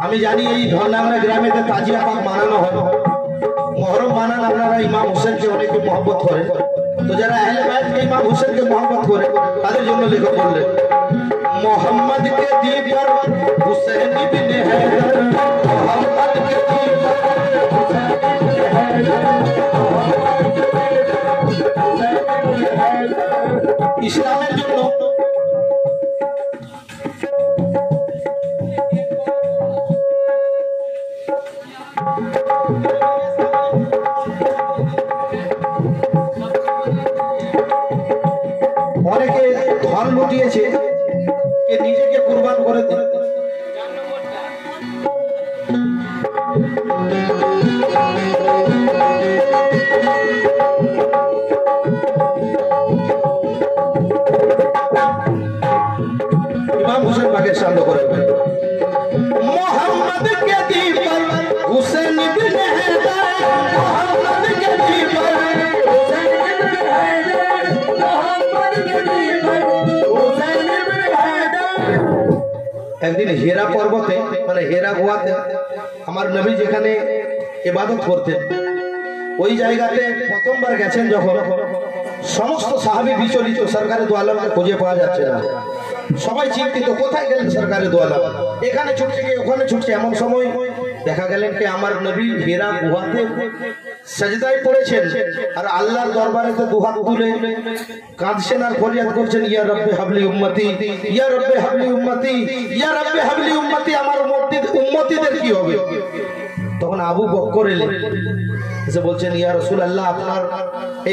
আমি জানি এই ধর্নাঙ্গা গ্রামে তাজিয়া পাক মানানো হয়, মহরম মানান আপনারা ইমাম হোসেনকে অনেকে মহব্বত করে। তো যারা আহলে বাইতকে ইমাম হোসেনকে মহব্বত করে তাদের জন্য লেখক বললেন, মোহাম্মদ কে দিল पर हुसैन इब्ने हैदर, मोहम्मद के दिल पर हुसैन इब्ने हैदर। ইসলামের জন্য অনেকে ধন লুটিয়েছে, কে নিজেকে কুরবান করে দিল। ইমাম হোসেন পাকের শান্ত করে মোহাম্মদ কে দিল पर हुसैन इब्ने हैदर, मोहम्मद के दिल पर हुसैन इब्ने हैदर, मोहम्मद के दिल पर हुसैन इब्ने हैदर। একদিন হেরা পর্বতে মানে হেরা গুহাতে আমার নবী যেখানে ইবাদত করতেন ওই জায়গাতে প্রথমবার গেছেন যখন সমস্ত সাহাবী বিচলিত, সরকারে দো আলমকে খুঁজে পাওয়া যাচ্ছে না, সবাই চিন্তিত কোথায় গেলেন সরকারে দো আলম, এখানে ছুটছে কি ওখানে ছুটছে। এমন সময় দেখা গেলেন কি আমার নবী হেরা গুহাতে সাজদায় পড়েছেন আর আল্লাহর দরবারে তো দুহাত তুলে কাঁদছেন আর ফরিয়াদ করছেন, ইয়া রব্বে হাবলি উম্মতি, ইয়া রব্বে হাবলি উম্মতি, ইয়া রব্বে হাবলি উম্মতি, আমার উম্মতিদের কি হবে। তখন আবু বকর এলেন, এসে বলছেন, ইয়া রাসূলুল্লাহ, আপনার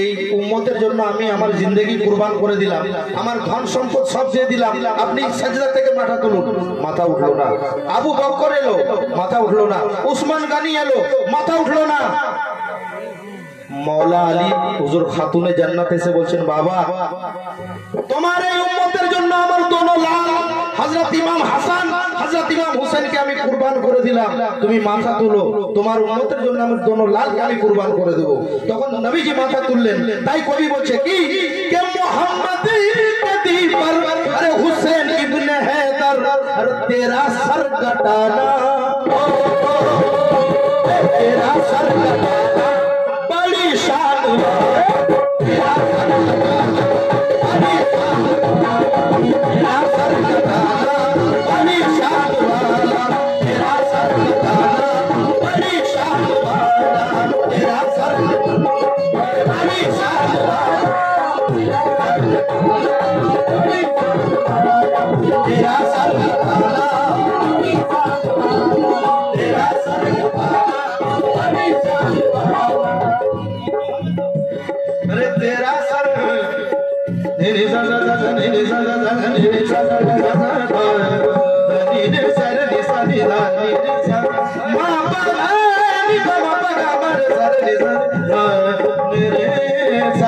এই উম্মতের জন্য আমি আমার জিন্দেগি কুরবান করে দিলাম, আমার ধন সম্পদ সব দিয়ে দিলাম, আপনি সাজদা থেকে মাথা তুলুন। মাথা উঠলো না। আবু বকর এলো, মাথা উঠলো না। উসমান গানি এলো, মাথা উঠলো না। मौला अली हुजूर खातूने जन्नत से बोलছেন, बाबा তোমার এই উম্মতের জন্য আমার দোনো লাল হযরত ইমাম হাসান হযরত ইমাম হোসেনকে আমি কুরবান করে দিলাম, তুমি মাথা তুলো, তোমার উম্মতের জন্য আমার দোনো লালকে আমি কুরবান করে দেব। তখন নবীজি মাথা তুললেন। তাই কবি বলছে কি কে মোহাম্মদ কে দিল पर अरे हुसैन इब्ने हैदर अरे तेरा सर कटाना, तेरा सर कटाना बड़ी शान, तेरा सर कटाना बड़ी शान, तेरा सर कटाना बड़ी शान वाला, तेरा सर कटाना बड़ी शान वाला, तेरा सर बड़ी शान वाला, तेरा सर तेरा सर तेरा सर अरे तेरा सर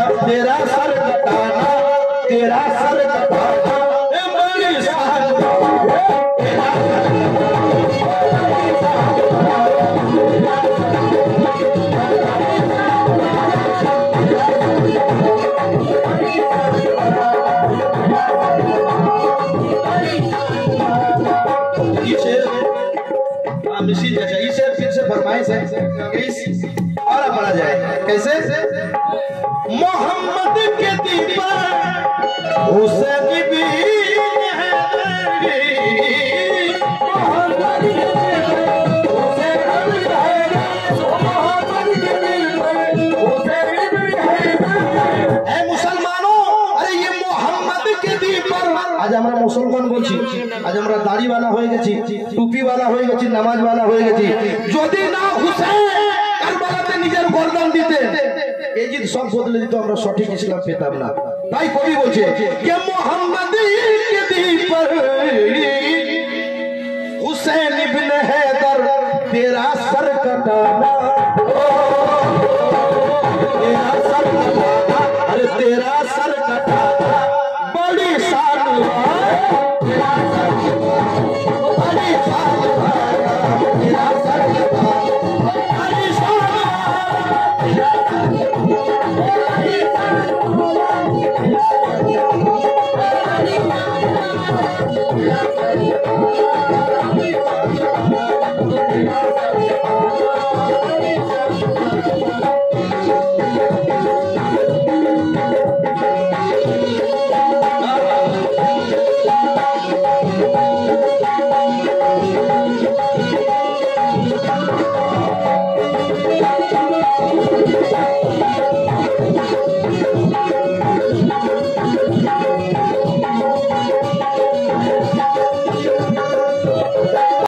तेरा सर कटाना, तेरा सर कटाना बड़ी शान, तेरा सर फिर से फरमाइश है और बड़ा पढ़ा जाए। कैसे? मोहम्मद के दीपा हुसैन भी आज আমরা মুসলমান বলছি, আজ আমরা দাড়িওয়ালা হয়ে গেছি, টুপিওয়ালা হয়ে গেছি, নামাজওয়ালা হয়ে গেছি। যদি না হুসেন কারবালাতে নিজের গর্দান দিতে, এই যে সব বদলে দিত, আমরা সঠিক ইসলাম পেতাম না। তাই কবি বলছে যে মোহাম্মদ কে দীপর হুসैन इब्न हैदर तेरा सर कटाना, तेरा सर कटाना, अरे तेरा सर कटाना बड़ी शान तेरा सर बड़ी शान, तेरा सर बड़ी शान, तेरा